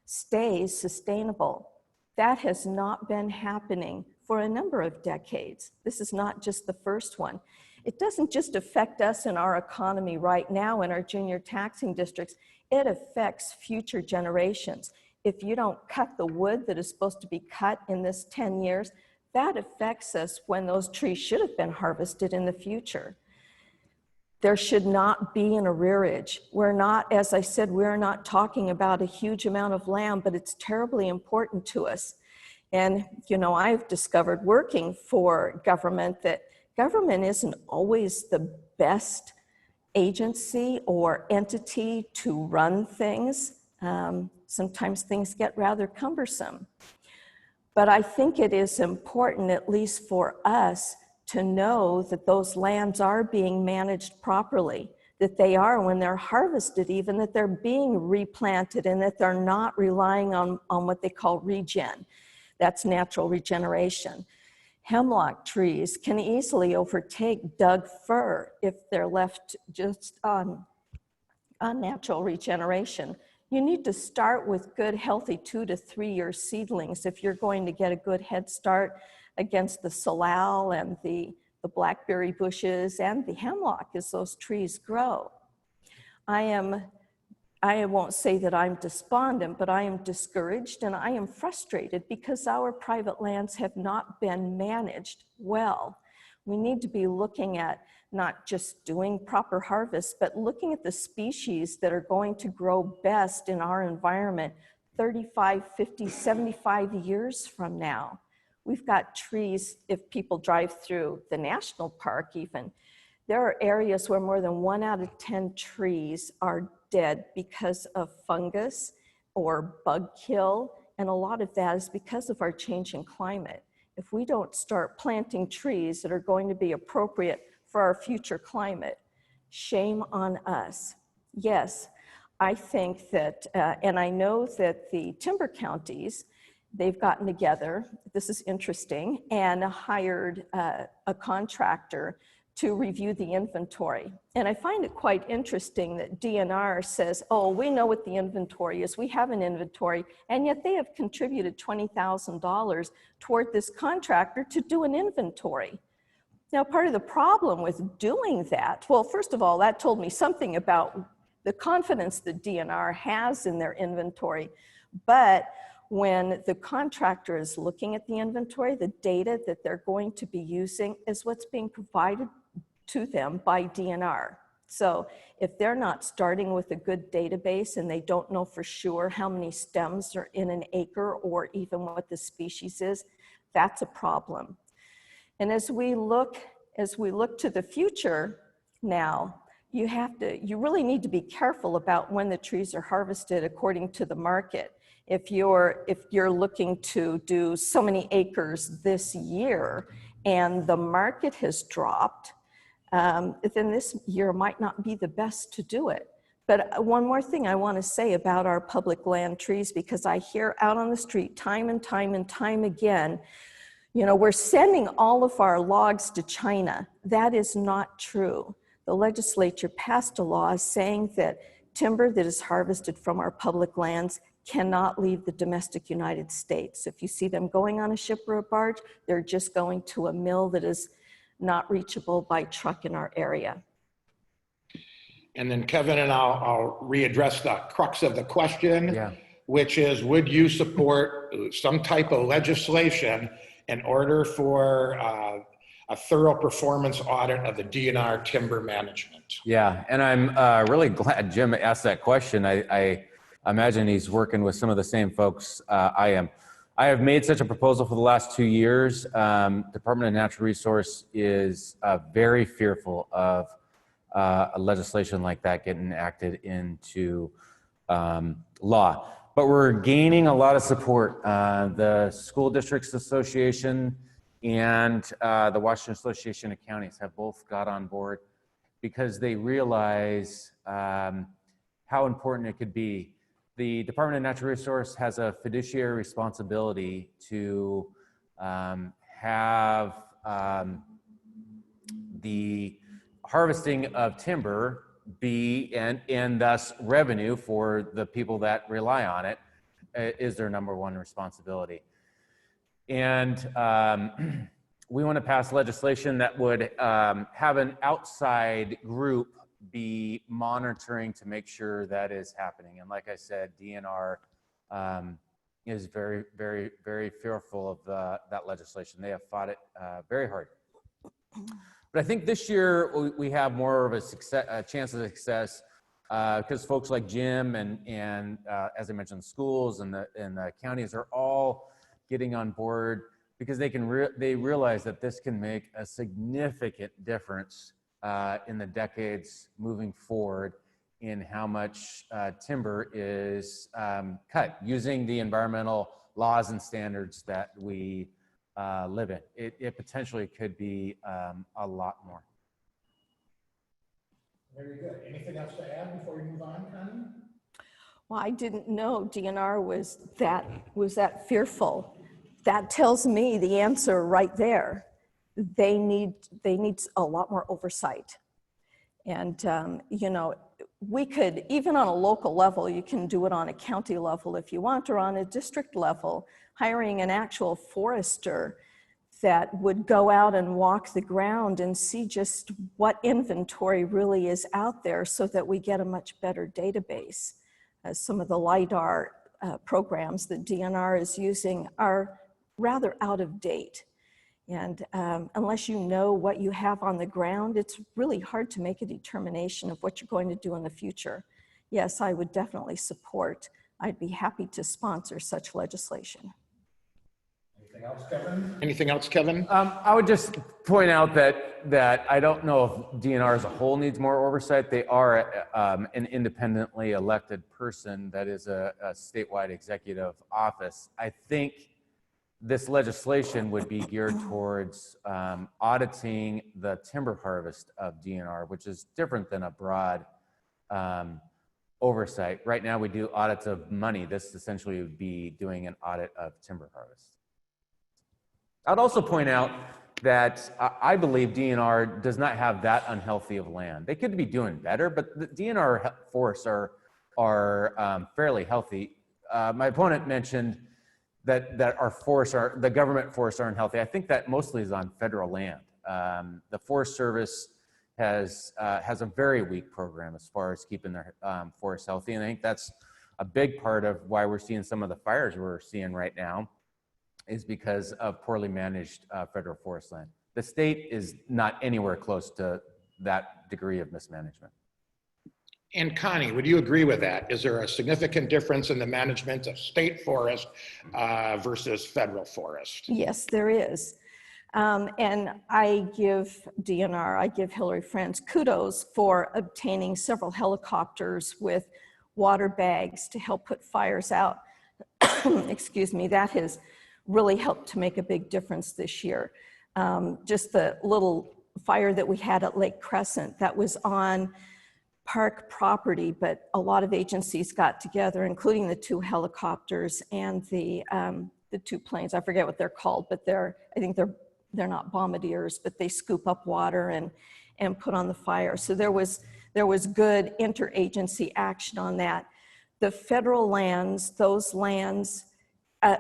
stays sustainable. That has not been happening for a number of decades. This is not just the first one. It doesn't just affect us in our economy right now in our junior taxing districts, it affects future generations. If you don't cut the wood that is supposed to be cut in this 10 years, that affects us when those trees should have been harvested in the future. There should not be an arrearage. We're not, as I said, we're not talking about a huge amount of land, but it's terribly important to us. And, I've discovered working for government that government isn't always the best agency or entity to run things. Sometimes things get rather cumbersome. But I think it is important, at least for us, to know that those lands are being managed properly, that they are, when they're harvested even, that they're being replanted and that they're not relying on what they call regen. That's natural regeneration. Hemlock trees can easily overtake Doug fir if they're left just on natural regeneration. You need to start with good, healthy 2 to 3 year seedlings if you're going to get a good head start against the salal and the blackberry bushes and the hemlock as those trees grow. I won't say that I'm despondent, but I am discouraged and I am frustrated because our private lands have not been managed well. We need to be looking at not just doing proper harvest, but looking at the species that are going to grow best in our environment 35, 50, 75 years from now. We've got trees, if people drive through the national park even, there are areas where more than 1 out of 10 trees are dead because of fungus or bug kill, and a lot of that is because of our changing climate. If we don't start planting trees that are going to be appropriate for our future climate, shame on us. Yes, I think that, and I know that the timber counties, they've gotten together, this is interesting, and hired a contractor to review the inventory. And I find it quite interesting that DNR says, oh, we know what the inventory is, we have an inventory, and yet they have contributed $20,000 toward this contractor to do an inventory. Now, part of the problem with doing that, well, first of all, that told me something about the confidence that DNR has in their inventory, but when the contractor is looking at the inventory, the data that they're going to be using is what's being provided to them by DNR. So if they're not starting with a good database and they don't know for sure how many stems are in an acre or even what the species is, that's a problem. And as we look to the future now, you really need to be careful about when the trees are harvested according to the market. If you're looking to do so many acres this year and the market has dropped, then this year might not be the best to do it. But one more thing I want to say about our public land trees, because I hear out on the street time and time and time again, you know, we're sending all of our logs to China. That is not true. The legislature passed a law saying that timber that is harvested from our public lands cannot leave the domestic United States. If you see them going on a ship or a barge, they're just going to a mill that is not reachable by truck in our area. And then Kevin and I'll readdress the crux of the question, Yeah. which is, would you support some type of legislation in order for a thorough performance audit of the DNR timber management? Yeah, and I'm really glad Jim asked that question. I imagine he's working with some of the same folks I am. I have made such a proposal for the last 2 years. Department of Natural Resource is very fearful of a legislation like that getting enacted into law. But we're gaining a lot of support. The School Districts Association and the Washington Association of Counties have both got on board because they realize how important it could be. The Department of Natural Resource has a fiduciary responsibility to have the harvesting of timber be, and thus revenue for the people that rely on it, is their #1 responsibility. And we want to pass legislation that would have an outside group be monitoring to make sure that is happening. And like I said, DNR is very, very, very fearful of that legislation. They have fought it very hard. But I think this year we have more of a chance of success because folks like Jim and as I mentioned, schools and the counties are all getting on board because they realize that this can make a significant difference in the decades moving forward in how much timber is cut using the environmental laws and standards that we live in. It potentially could be a lot more. Very good. Anything else to add before we move on, Connie? Well, I didn't know DNR was that fearful. That tells me the answer right there. They need a lot more oversight. And, you know, we could, even on a local level, you can do it on a county level if you want, or on a district level, hiring an actual forester that would go out and walk the ground and see just what inventory really is out there so that we get a much better database. Some of the LIDAR programs that DNR is using are rather out of date. And unless you know what you have on the ground, it's really hard to make a determination of what you're going to do in the future. Yes, I would definitely support. I'd be happy to sponsor such legislation. Anything else, Kevin? Anything else, Kevin? I would just point out that I don't know if DNR as a whole needs more oversight. They are an independently elected person that is a statewide executive office. I think this legislation would be geared towards auditing the timber harvest of DNR, which is different than a broad oversight. Right now we do audits of money. This essentially would be doing an audit of timber harvest. I'd also point out that I believe DNR does not have that unhealthy of land. They could be doing better, but the DNR forests are fairly healthy. My opponent mentioned that our forests the government forests aren't healthy. I think that mostly is on federal land. The Forest Service has a very weak program as far as keeping their forests healthy, and I think that's a big part of why we're seeing some of the fires we're seeing right now is because of poorly managed federal forest land. The state is not anywhere close to that degree of mismanagement. And Connie, would you agree with that? Is there a significant difference in the management of state forest versus federal forest? Yes, there is. And I give DNR, I give Hillary Franz kudos for obtaining several helicopters with water bags to help put fires out. Excuse me, that has really helped to make a big difference this year. Just the little fire that we had at Lake Crescent that was on park property, but a lot of agencies got together, including the 2 helicopters and the 2 planes. I forget what they're called, but I think they're not bombardiers, but they scoop up water and put on the fire. So there was good interagency action on that. The federal lands, those lands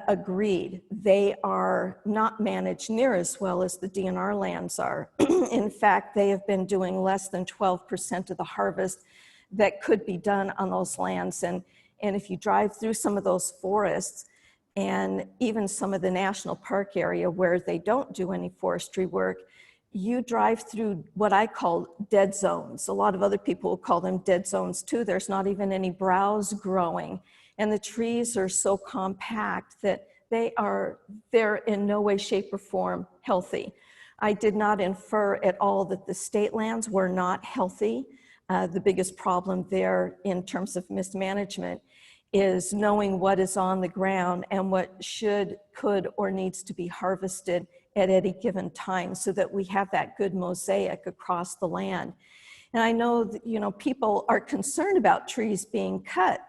agreed, they are not managed near as well as the DNR lands are. In fact, they have been doing less than 12% of the harvest that could be done on those lands. And if you drive through some of those forests and even some of the national park area where they don't do any forestry work, you drive through what I call dead zones. A lot of other people will call them dead zones too. There's not even any browse growing. And the trees are so compact that they're in no way, shape, or form healthy. I did not infer at all that the state lands were not healthy. The biggest problem there in terms of mismanagement is knowing what is on the ground and what should, could, or needs to be harvested at any given time so that we have that good mosaic across the land. And I know that, people are concerned about trees being cut,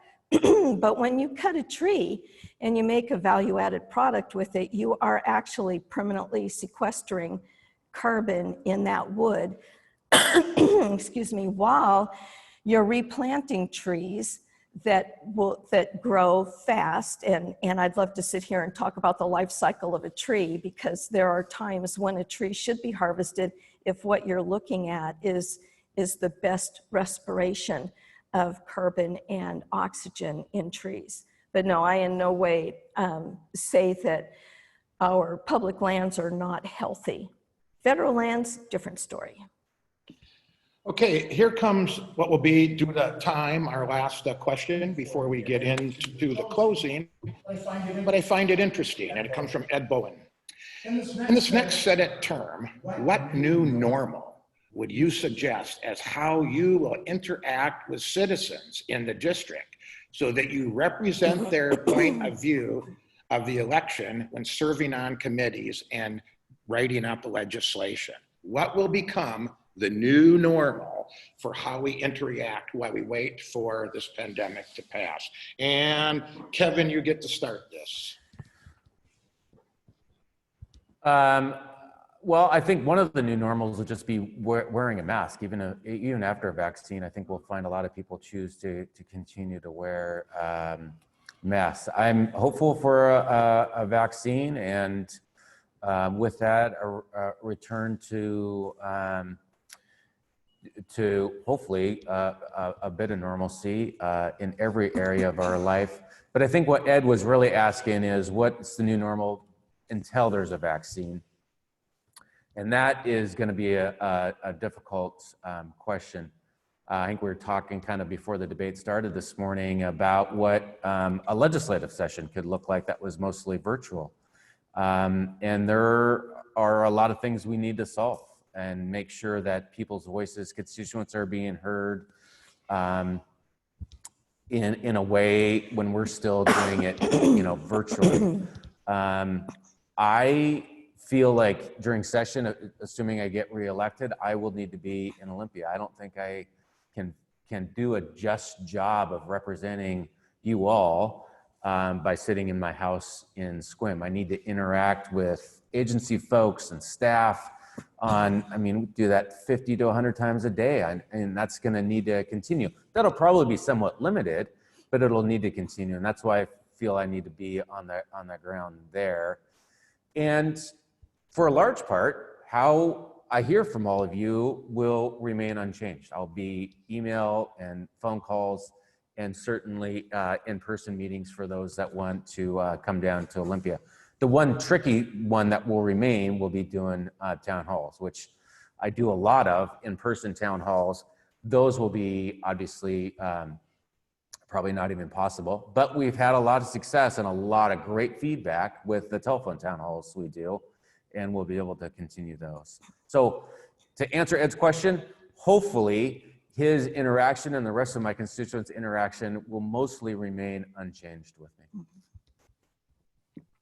but when you cut a tree and you make a value-added product with it, you are actually permanently sequestering carbon in that wood, excuse me, while you're replanting trees that grow fast. And I'd love to sit here and talk about the life cycle of a tree, because there are times when a tree should be harvested if what you're looking at is the best respiration of carbon and oxygen in trees. But no, I in no way say that our public lands are not healthy. Federal lands, different story. Okay, here comes what will be, due to time, our last question before we get into the closing. But I find it interesting, and it comes from Ed Bowen. In this next Senate term, what new normal would you suggest as how you will interact with citizens in the district so that you represent their point of view of the election when serving on committees and writing up legislation? What will become the new normal for how we interact while we wait for this pandemic to pass? And Kevin, you get to start this. Well, I think one of the new normals will just be wearing a mask. Even after a vaccine, I think we'll find a lot of people choose to continue to wear masks. I'm hopeful for a vaccine, and with that, a return to hopefully a bit of normalcy in every area of our life. But I think what Ed was really asking is, what's the new normal until there's a vaccine? And that is going to be a difficult question. I think we were talking kind of before the debate started this morning about what a legislative session could look like that was mostly virtual. And there are a lot of things we need to solve and make sure that people's voices, constituents, are being heard in a way when we're still doing it, virtually. I feel like during session, assuming I get reelected, I will need to be in Olympia. I don't think I can do a just job of representing you all by sitting in my house in Sequim. I need to interact with agency folks and staff we do that 50 to 100 times a day, and that's going to need to continue. That'll probably be somewhat limited, but it'll need to continue, and that's why I feel I need to be on the ground there. And for a large part, how I hear from all of you will remain unchanged. I'll be email and phone calls and certainly in-person meetings for those that want to come down to Olympia. The one tricky one that will remain will be doing town halls, which I do a lot of in-person town halls. Those will be obviously probably not even possible, but we've had a lot of success and a lot of great feedback with the telephone town halls we do, and we'll be able to continue those. So to answer Ed's question, hopefully his interaction and the rest of my constituents' interaction will mostly remain unchanged with me.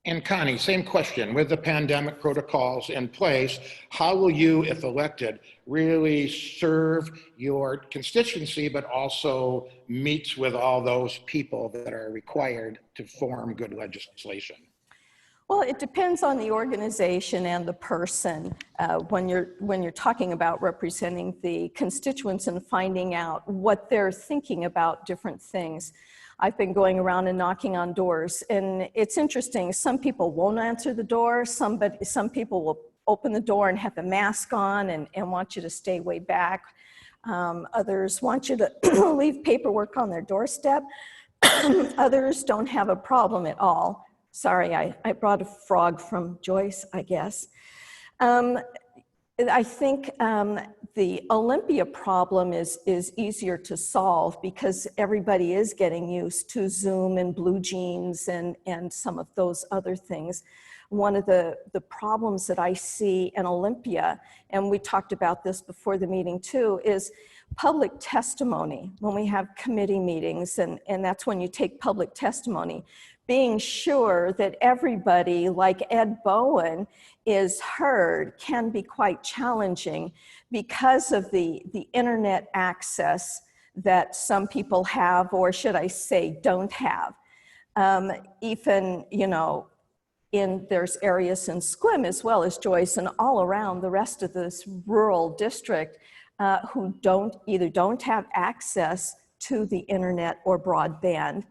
And Connie, same question. With the pandemic protocols in place, how will you, if elected, really serve your constituency, but also meet with all those people that are required to form good legislation? Well, it depends on the organization and the person. When you're talking about representing the constituents and finding out what they're thinking about different things. I've been going around and knocking on doors, and it's interesting. Some people won't answer the door. Some people will open the door and have a mask on and want you to stay way back. Others want you to leave paperwork on their doorstep. Others don't have a problem at all. Sorry, I brought a frog from Joyce, I guess. I think the Olympia problem is easier to solve because everybody is getting used to Zoom and Blue Jeans and some of those other things. One of the problems that I see in Olympia, and we talked about this before the meeting too, is public testimony. When we have committee meetings, and that's when you take public testimony, being sure that everybody, like Ed Bowen, is heard can be quite challenging because of the internet access that some people have, or should I say don't have. Even, you know, there's areas in Sequim as well as Joyce and all around the rest of this rural district who either don't have access to the internet or broadband,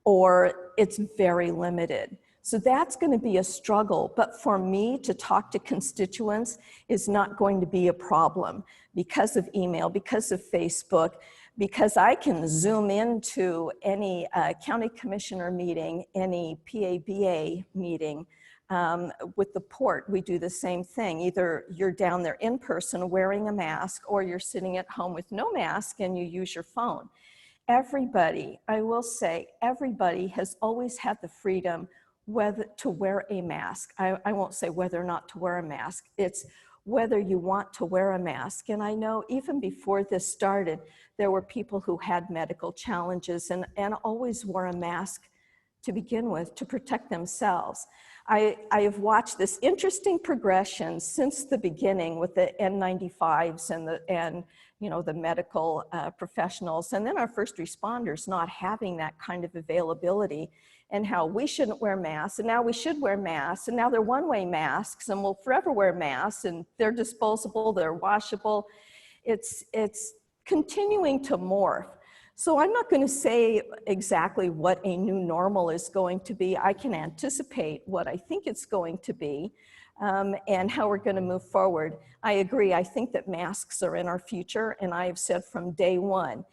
or it's very limited. So that's going to be a struggle. But for me to talk to constituents is not going to be a problem because of email, because of Facebook, because I can zoom into any county commissioner meeting, any PABA meeting. With the port, we do the same thing. Either you're down there in person wearing a mask, or you're sitting at home with no mask and you use your phone. Everybody, I will say, everybody has always had the freedom whether to wear a mask. I won't say whether or not to wear a mask. It's whether you want to wear a mask. And I know even before this started, there were people who had medical challenges and always wore a mask to begin with to protect themselves. I have watched this interesting progression since the beginning with the N95s and you know, the medical professionals, and then our first responders not having that kind of availability, and how we shouldn't wear masks, and now we should wear masks, and now they're one-way masks, and we'll forever wear masks, and they're disposable, they're washable. It's continuing to morph. So I'm not going to say exactly what a new normal is going to be. I can anticipate what I think it's going to be and how we're going to move forward. I agree. I think that masks are in our future, and I have said from day one,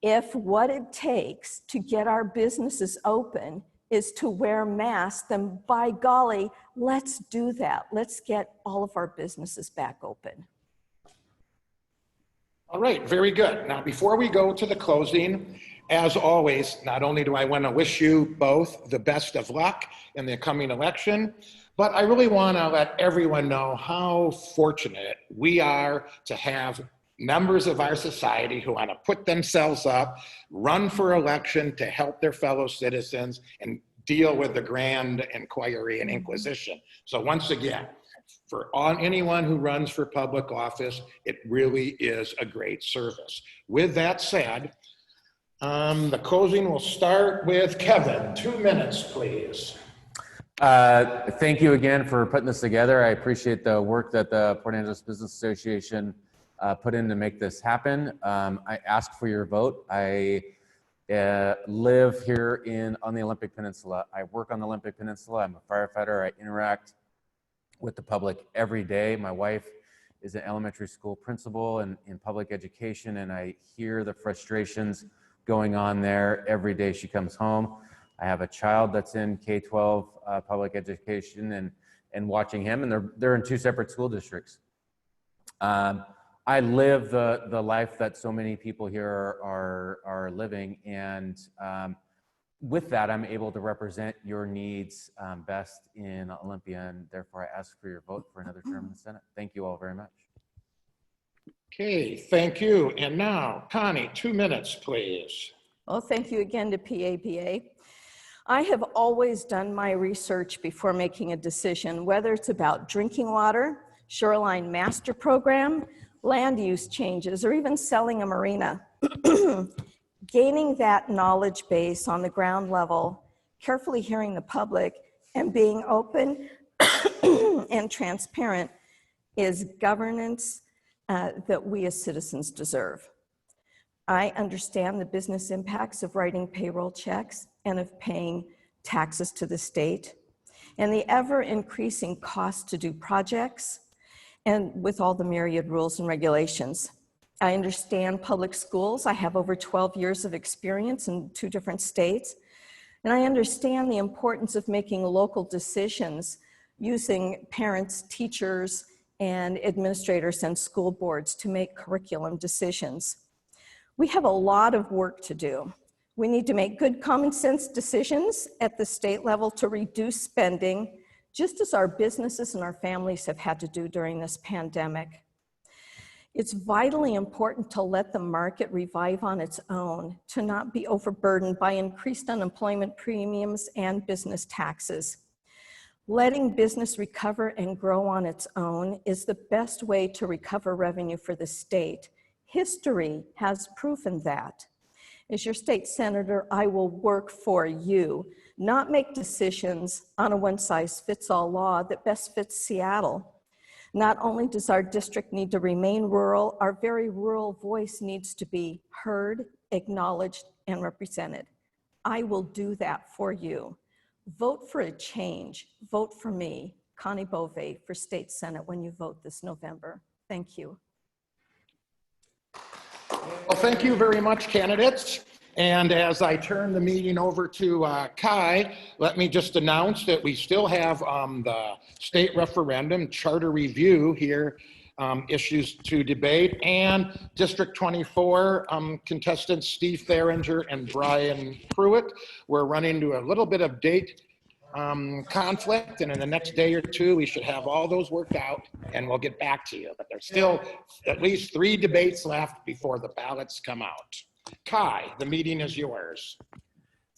if what it takes to get our businesses open is to wear masks, then by golly, let's do that. Let's get all of our businesses back open. All right, very good. Now, before we go to the closing, as always, not only do I want to wish you both the best of luck in the coming election, but I really want to let everyone know how fortunate we are to have members of our society who want to put themselves up, run for election to help their fellow citizens and deal with the grand inquiry and inquisition. So once again, for anyone who runs for public office, it really is a great service. With that said, the closing will start with Kevin. 2 minutes, please. Thank you again for putting this together. I appreciate the work that the Port Angeles Business Association put in to make this happen. I ask for your vote. I live here on the Olympic Peninsula. I work on the Olympic Peninsula. I'm a firefighter. I interact with the public every day. My wife is an elementary school principal in public education, and I hear the frustrations going on there every day she comes home. I have a child that's in K-12 public education and watching him, and they're in two separate school districts. I live the life that so many people here are living, and with that, I'm able to represent your needs best in Olympia, and therefore I ask for your vote for another term in the Senate. Thank you all very much. Okay, thank you. And now, Connie, 2 minutes, please. Well, thank you again to PABA. I have always done my research before making a decision, whether it's about drinking water, shoreline master program, land use changes, or even selling a marina. Gaining that knowledge base on the ground level, carefully hearing the public, and being open and transparent is governance that we as citizens deserve. I understand the business impacts of writing payroll checks and of paying taxes to the state, and the ever-increasing cost to do projects, and with all the myriad rules and regulations. I understand public schools. I have over 12 years of experience in 2 different states, and I understand the importance of making local decisions using parents, teachers, and administrators and school boards to make curriculum decisions. We have a lot of work to do. We need to make good common sense decisions at the state level to reduce spending, just as our businesses and our families have had to do during this pandemic. It's vitally important to let the market revive on its own, to not be overburdened by increased unemployment premiums and business taxes. Letting business recover and grow on its own is the best way to recover revenue for the state. History has proven that. As your state senator, I will work for you, not make decisions on a one-size-fits-all law that best fits Seattle. Not only does our district need to remain rural, our very rural voice needs to be heard, acknowledged, and represented. I will do that for you. Vote for a change. Vote for me, Connie Beauvais, for State Senate when you vote this November. Thank you. Well, thank you very much, candidates. And as I turn the meeting over to Kai, let me just announce that we still have the state referendum charter review here, issues to debate, and District 24 contestants Steve Theringer and Brian Pruitt. We're running into a little bit of date conflict, and in the next day or 2, we should have all those worked out, and we'll get back to you. But there's still at least 3 debates left before the ballots come out. Kai, the meeting is yours.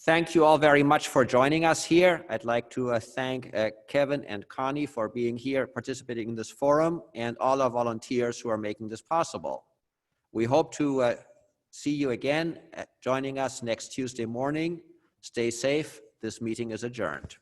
Thank you all very much for joining us here. I'd like to thank Kevin and Connie for being here, participating in this forum, and all our volunteers who are making this possible. We hope to see you again, joining us next Tuesday morning. Stay safe. This meeting is adjourned.